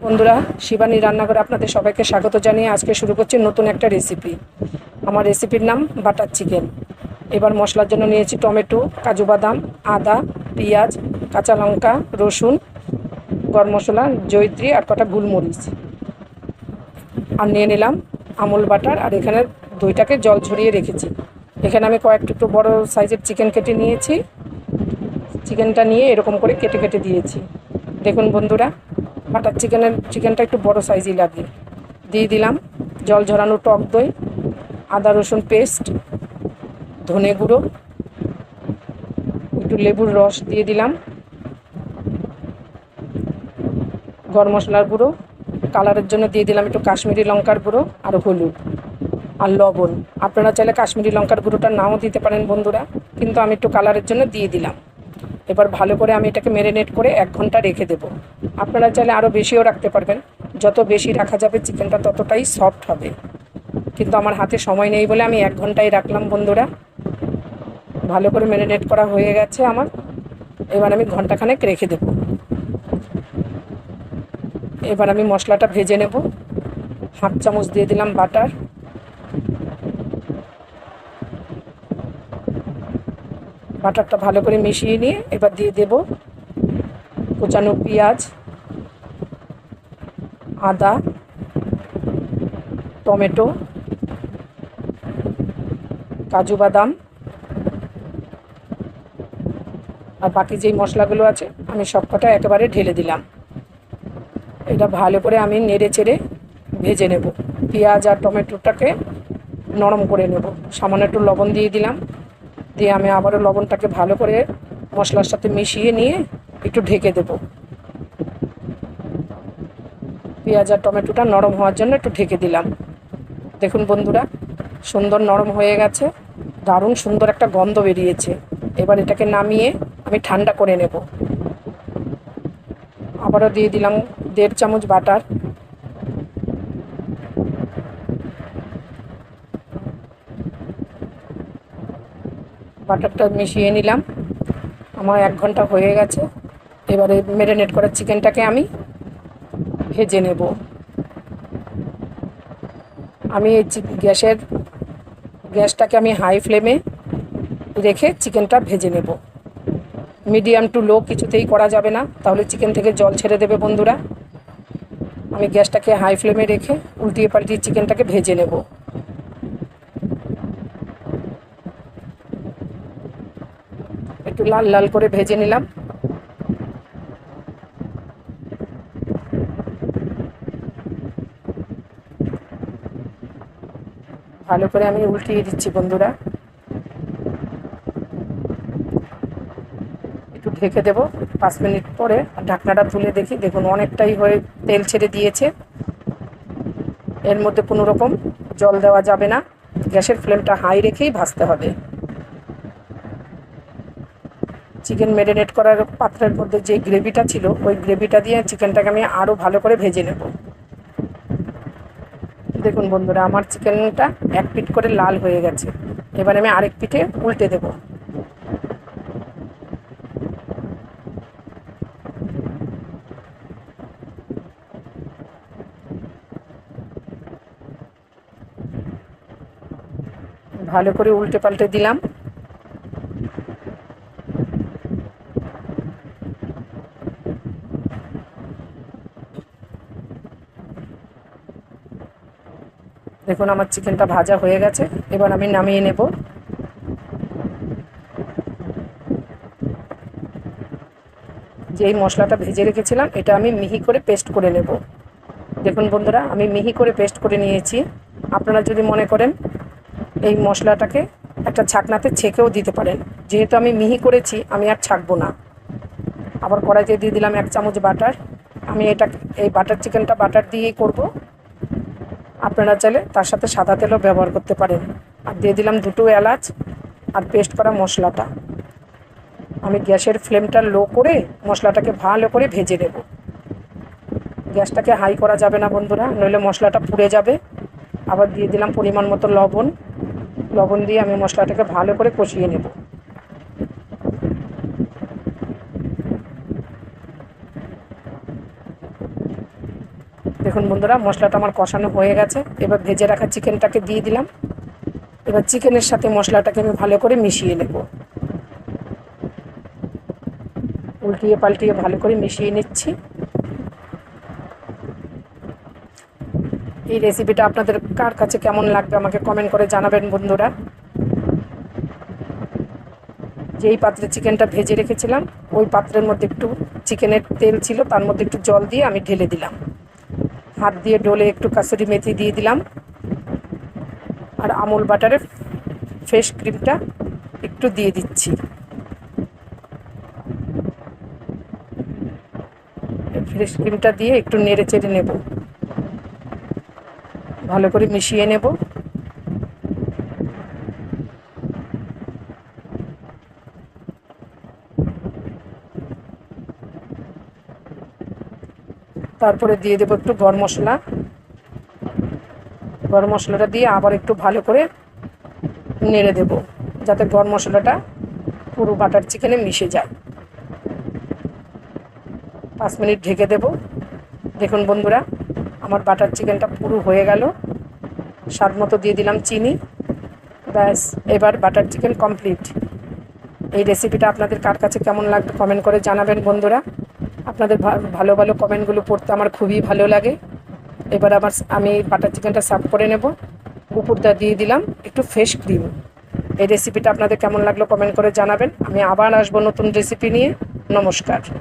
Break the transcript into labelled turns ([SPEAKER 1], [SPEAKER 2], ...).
[SPEAKER 1] বন্ধুরা, শিবানী রান্নাঘরে আপনাদের সবাইকে স্বাগত জানিয়ে আজকে শুরু করছি নতুন একটা রেসিপি। আমার রেসিপির নাম বাটার চিকেন। এবার মশলার জন্য নিয়েছি টমেটো, কাজু বাদাম, আদা, পেঁয়াজ, কাঁচা লঙ্কা, রসুন, গরম মশলা, জয়িত্রী আর কটা গোলমরিচ। আর নিয়ে নিলাম আমুল বাটার। আর এখানে দইটাকে জল ঝরিয়ে রেখেছি। এখানে আমি কয়েকটা একটু বড় সাইজের চিকেন কেটে নিয়েছি। চিকেনটা নিয়ে এরকম করে কেটে কেটে দিয়েছি। দেখুন বন্ধুরা, বাটার চিকেনটা একটু বড় সাইজই লাগে। দিয়ে দিলাম জল ঝরানো টক দই, আদা রসুন পেস্ট, ধনে গুঁড়ো, একটু লেবুর রস দিয়ে দিলাম, গরম মশলার গুঁড়ো, কালারের জন্য দিয়ে দিলাম একটু কাশ্মীরি লঙ্কার গুঁড়ো আর হলুদ আর লবণ। আপনারা চাইলে কাশ্মীরি লঙ্কার গুঁড়োটা নাও দিতে পারেন বন্ধুরা, কিন্তু আমি একটু কালারের জন্য দিয়ে দিলাম। এবার ভালো করে আমি এটাকে ম্যারিনেট করে 1 ঘন্টা রেখে দেবো। আপনারা চাইলে আরও বেশিও রাখতে পারবেন। যত বেশি রাখা যাবে চিকেনটা ততটাই সফট হবে, কিন্তু আমার হাতে সময় নেই বলে আমি 1 ঘন্টাই রাখলাম বন্ধুরা। ভালো করে ম্যারিনেট করা হয়ে গেছে আমার। এবার আমি ঘন্টাখানেক রেখে দেব। এবার আমি মশলাটা ভেজে নেব। 1/2 চামচ দিয়ে দিলাম বাটার, বাটারটা ভালো করে মিশিয়ে নিয়ে এবার দিয়ে দেব কুচানো পেঁয়াজ, আদা, টমেটো, কাজু বাদাম আর বাকি যেই মশলাগুলো আছে আমি সবকটা একেবারে ঢেলে দিলাম। এটা ভালো করে আমি নেড়ে চেড়ে ভেজে নেব। পেঁয়াজ আর টমেটোটাকে নরম করে নেব। সামান্য একটু লবণ দিয়ে দিলাম। দিয়ে আমি আবারও লবণটাকে ভালো করে মশলার সাথে মিশিয়ে নিয়ে একটু ঢেকে দেব। পেঁয়াজ আর টমেটোটা নরম হওয়ার জন্য একটু ঢেকে দিলাম। দেখুন বন্ধুরা, সুন্দর নরম হয়ে গেছে, দারুণ সুন্দর একটা গন্ধ বেরিয়েছে। এবার এটাকে নামিয়ে আমি ঠান্ডা করে নেব। আবারও দিয়ে দিলাম 1.5 চামচ বাটার। বাটারটা মিশিয়ে নিলাম। আমার 1 ঘন্টা হয়ে গেছে। এবারে ম্যারিনেট করা চিকেনটাকে আমি ভেজে নেব। আমি এই গ্যাসটাকে আমি হাই ফ্লেমে রেখে চিকেনটা ভেজে নেব। মিডিয়াম টু লো কিছুতেই করা যাবে না, তাহলে চিকেন থেকে জল ছেড়ে দেবে বন্ধুরা। আমি গ্যাসটাকে হাই ফ্লেমে রেখে উল্টিয়ে পাল্টিয়ে চিকেনটাকে ভেজে নেব। একটু লাল লাল করে ভেজে নিলাম। ভালো করে আমি উল্টিয়ে দিচ্ছি বন্ধুরা। একটু ঢেকে দেবো। 5 মিনিট পরে ঢাকনাটা তুলে দেখি, দেখুন অনেকটাই হয়ে তেল ছেড়ে দিয়েছে। এর মধ্যে কোনো রকম জল দেওয়া যাবে না। গ্যাসের ফ্লেমটা হাই রেখেই ভাজতে হবে। চিকেন ম্যারিনেট করার পাত্রের মধ্যে যে গ্রেভিটা ছিল, ওই গ্রেভিটা দিয়ে চিকেনটাকে আমি আরও ভালো করে ভেজে নেব। দেখুন বন্ধুরা, আমার চিকেনটা 1 পিঠ করে লাল হয়ে গেছে। এবার আমি আরেক পিঠে উল্টে দেব। ভালো করে উল্টে পাল্টে দিলাম। দেখুন আমার চিকেনটা ভাজা হয়ে গেছে। এবার আমি নামিয়ে নেব। যেই মশলাটা ভেজে রেখেছিলাম এটা আমি মিহি করে পেস্ট করে নেব। দেখুন বন্ধুরা, আমি মিহি করে পেস্ট করে নিয়েছি। আপনারা যদি মনে করেন এই মশলাটাকে একটা ছাকনাতে ছেঁকেও দিতে পারেন। যেহেতু আমি মিহি করেছি, আমি আর ছাকবো না। আবার কড়াইতে দিয়ে দিলাম 1 চামচ বাটার। আমি এই বাটার চিকেনটা বাটার দিয়েই করব। আপনারা চাইলে তার সাথে সাদা তেলও ব্যবহার করতে পারেন। আর দিয়ে দিলাম 2 এলাচ আর পেস্ট করা মশলাটা। আমি গ্যাসের ফ্লেমটা লো করে মশলাটাকে ভালো করে ভেজে নেব। গ্যাসটাকে হাই করা যাবে না বন্ধুরা, নইলে মশলাটা পুড়ে যাবে। আবার দিয়ে দিলাম পরিমাণ মতো লবণ দিয়ে আমি মশলাটাকে ভালো করে কষিয়ে নেব। দেখুন বন্ধুরা, মশলাটা আমার কষানো হয়ে গেছে। এবার ভেজে রাখা চিকেনটাকে দিয়ে দিলাম। এবার চিকেনের সাথে মশলাটাকে আমি ভালো করে মিশিয়ে নেব। উল্টিয়ে পাল্টিয়ে ভালো করে মিশিয়ে নিচ্ছি। এই রেসিপিটা আপনাদের কার কাছে কেমন লাগবে আমাকে কমেন্ট করে জানাবেন বন্ধুরা। যেই পাত্রে চিকেনটা ভেজে রেখেছিলাম ওই পাত্রের মধ্যে একটু চিকেনের তেল ছিল, তার মধ্যে একটু জল দিয়ে আমি ঢেলে দিলাম। হাত দিয়ে ডলে একটু কাসুরি মেথি দিয়ে দিলাম। আর আমুল বাটারের ফ্রেশ ক্রিমটা একটু দিয়ে দিচ্ছি। ফ্রেশ ক্রিমটা দিয়ে একটু নেড়ে চেড়ে নেব, ভালো করে মিশিয়ে নেব। তারপরে দিয়ে দেবো একটু গরম মশলা। গরম মশলাটা দিয়ে আবার একটু ভালো করে নেড়ে দেব, যাতে গরম মশলাটা পুরো বাটার চিকেনে মিশে যায়। 5 মিনিট ঢেকে দেব। দেখুন বন্ধুরা, আমার বাটার চিকেনটা পুরো হয়ে গেল। স্বাদ মতো দিয়ে দিলাম চিনি। ব্যাস, এবার বাটার চিকেন কমপ্লিট। এই রেসিপিটা আপনাদের কার কাছে কেমন লাগবে কমেন্ট করে জানাবেন বন্ধুরা। আপনাদের ভালো ভালো কমেন্টগুলো পড়তে আমার খুবই ভালো লাগে। এবার আমি বাটার চিকেনটা সার্ভ করে নেব। উপরটা দিয়ে দিলাম একটু ফ্রেশ ক্রিম। এই রেসিপিটা আপনাদের কেমন লাগলো কমেন্ট করে জানাবেন। আমি আবার আসবো নতুন রেসিপি নিয়ে। নমস্কার।